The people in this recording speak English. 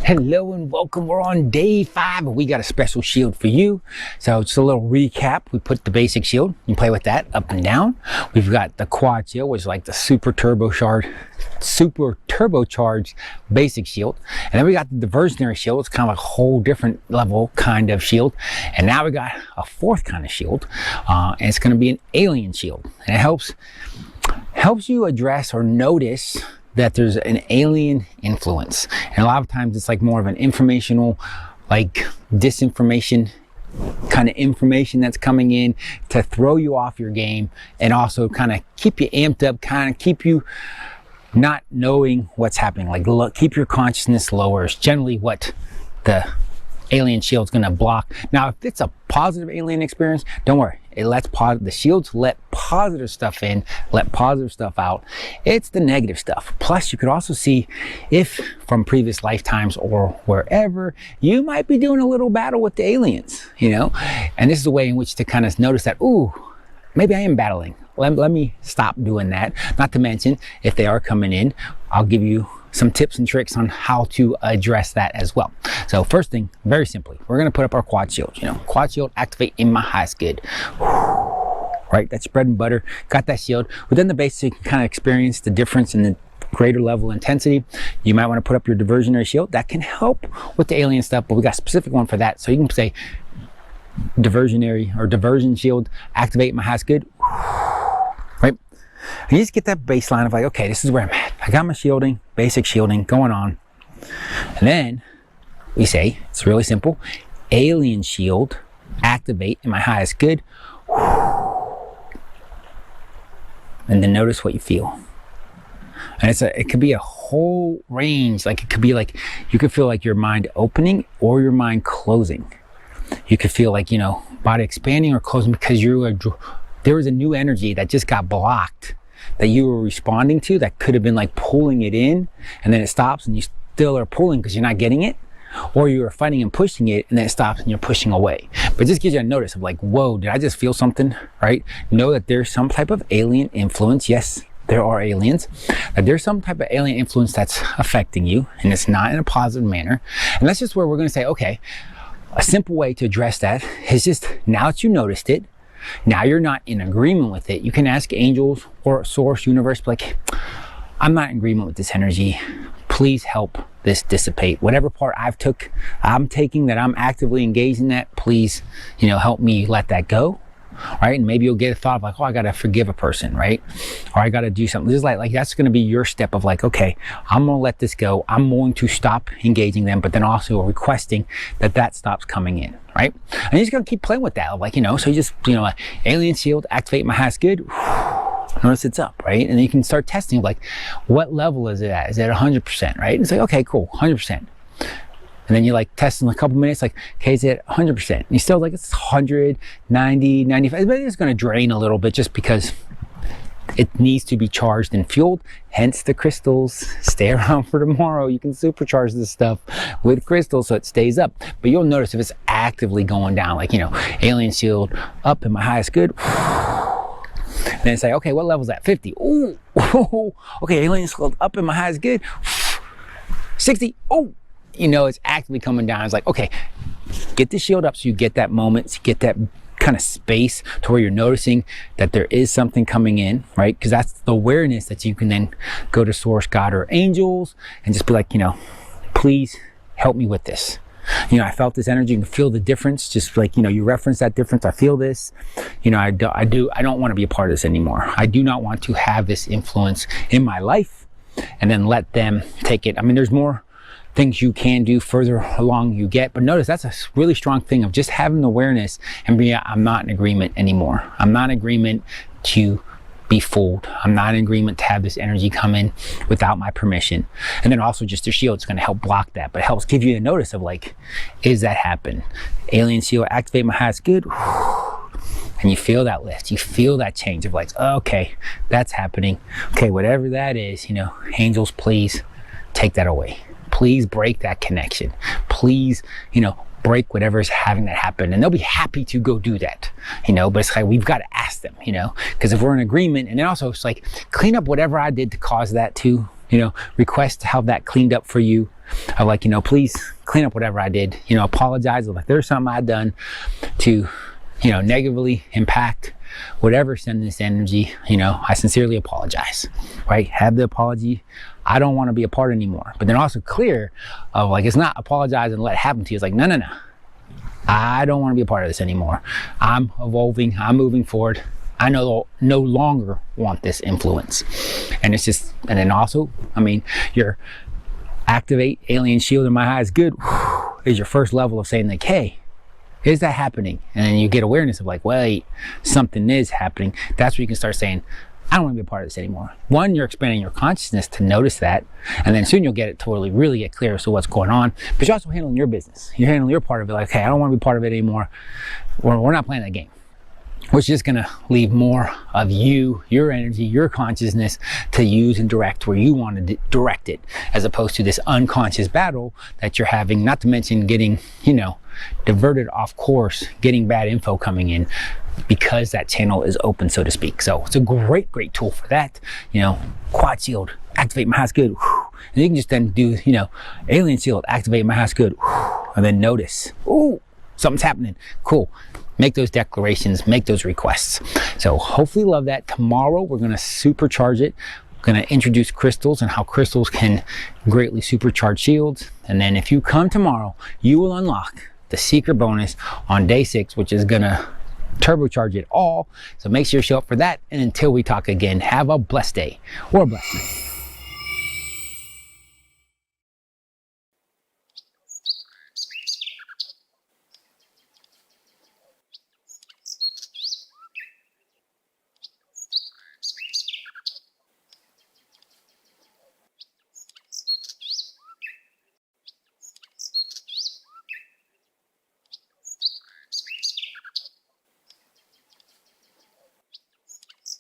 Hello and welcome. We're on day 5 and we got a special shield for you. So just a little recap. We put the basic shield. You play with that up and down. We've got the quad shield, which is like the super turbocharged basic shield. And then we got the diversionary shield. It's kind of a whole different level kind of shield. And now we got a 4th kind of shield. And it's going to be an alien shield. And it helps you address or notice that there's an alien influence. And a lot of times it's like more of an informational, like disinformation kind of information that's coming in to throw you off your game and also kind of keep you amped up, kind of keep you not knowing what's happening. Like keep your consciousness lower is generally what the alien shield's gonna block. Now, if it's a positive alien experience, don't worry. It lets the shields let positive stuff in, let positive stuff out. It's the negative stuff. Plus, you could also see if from previous lifetimes or wherever, you might be doing a little battle with the aliens, you know? And this is a way in which to kind of notice that, ooh, maybe I am battling. Let me stop doing that. Not to mention, if they are coming in, I'll give you some tips and tricks on how to address that as well. So first thing, very simply, we're gonna put up our quad shield. You know, quad shield, activate in my highest good. Right, that's bread and butter. Got that shield. Within the basic, kind of experience the difference in the greater level intensity. You might want to put up your diversionary shield. That can help with the alien stuff, but we got a specific one for that. So you can say diversionary or diversion shield, activate my highest good. Right? And you just get that baseline of like, okay, this is where I'm at. I got my shielding, basic shielding going on. And then we say, it's really simple, alien shield, activate in my highest good. And then notice what you feel. And it could be a whole range. Like it could be like, you could feel like your mind opening or your mind closing. You could feel like, you know, body expanding or closing because there was a new energy that just got blocked that you were responding to that could have been like pulling it in, and then it stops and you still are pulling because you're not getting it, or you are fighting and pushing it and then it stops and you're pushing away. But it just gives you a notice of like, whoa, did I just feel something, right? Know that there's some type of alien influence. Yes, there are aliens. That there's some type of alien influence that's affecting you, and it's not in a positive manner. And that's just where we're going to say, okay, a simple way to address that is just, now that you noticed it, now you're not in agreement with it, you can ask angels or source, universe, like, I'm not in agreement with this energy. Please help this dissipate. Whatever part I'm taking that I'm actively engaged in that, please, you know, help me let that go. Right? And maybe you'll get a thought of like, oh, I got to forgive a person, right? Or I got to do something. This is like that's going to be your step of like, okay, I'm going to let this go. I'm going to stop engaging them, but then also requesting that stops coming in, right? And you're just going to keep playing with that. Like, you know, so you just, you know, alien shield, activate my highest good. Notice it's up, right? And then you can start testing like, what level is it at? Is it 100%, right? And it's like, okay, cool, 100%. And then you like test in a couple minutes, like, okay, is it 100%? And you still like, it's 100, 90, 95. But it's going to drain a little bit just because it needs to be charged and fueled. Hence the crystals. Stay around for tomorrow. You can supercharge this stuff with crystals so it stays up. But you'll notice if it's actively going down, like, you know, alien shield up in my highest good. Then say, okay, what level is that? 50. Ooh. Okay, alien shield up in my highest good. 60. Oh. You know, it's actively coming down. It's like, okay, get the shield up so you get that moment, so you get that kind of space to where you're noticing that there is something coming in, right? Because that's the awareness that you can then go to source, God, or angels and just be like, you know, please help me with this. You know, I felt this energy. You can feel the difference. Just like, you know, you reference that difference. I feel this. You know, I don't want to be a part of this anymore. I do not want to have this influence in my life and then let them take it. I mean, there's more things you can do further along you get, but notice that's a really strong thing of just having awareness and being, I'm not in agreement anymore. I'm not in agreement to be fooled. I'm not in agreement to have this energy come in without my permission. And then also just the shield's going to help block that, but it helps give you a notice of like, is that happen? Alien shield, activate my highest good. And you feel that lift, you feel that change of like, okay, that's happening. Okay, whatever that is, you know, angels, please take that away. Please break that connection. Please, you know, break whatever's having that happen. And they'll be happy to go do that, you know, but it's like, we've got to ask them, you know, because if we're in agreement, and then also it's like, clean up whatever I did to cause that to, request to have that cleaned up for you. Of like, please clean up whatever I did, apologize. Like there's something I've done to, negatively impact whatever sending this energy, I sincerely apologize, right? Have the apology. I don't want to be a part anymore. But then also clear of like, it's not apologize and let it happen to you. It's like, no. I don't want to be a part of this anymore. I'm evolving. I'm moving forward. I no longer want this influence. And it's just, and then also, your activate alien shield in my eyes good is your first level of saying like, hey, is that happening? And then you get awareness of like, wait, something is happening. That's where you can start saying, I don't want to be a part of this anymore. One, you're expanding your consciousness to notice that. And then soon you'll get it totally, really get clear as to what's going on. But you're also handling your business. You're handling your part of it. Like, hey, I don't want to be part of it anymore. We're not playing that game. Which is going to leave more of you, your energy, your consciousness to use and direct where you want to direct it, as opposed to this unconscious battle that you're having, not to mention getting, diverted off course, getting bad info coming in because that channel is open, so to speak. So it's a great tool for that. Quad shield, activate my house good. And you can just then do, alien shield, activate my house good. And then notice, ooh, something's happening. Cool. Make those declarations, make those requests. So hopefully love that. Tomorrow we're going to supercharge it. We're going to introduce crystals and how crystals can greatly supercharge shields. And then if you come tomorrow, you will unlock the secret bonus on day 6, which is going to turbocharge it all. So make sure you show up for that. And until we talk again, have a blessed day or a blessed night.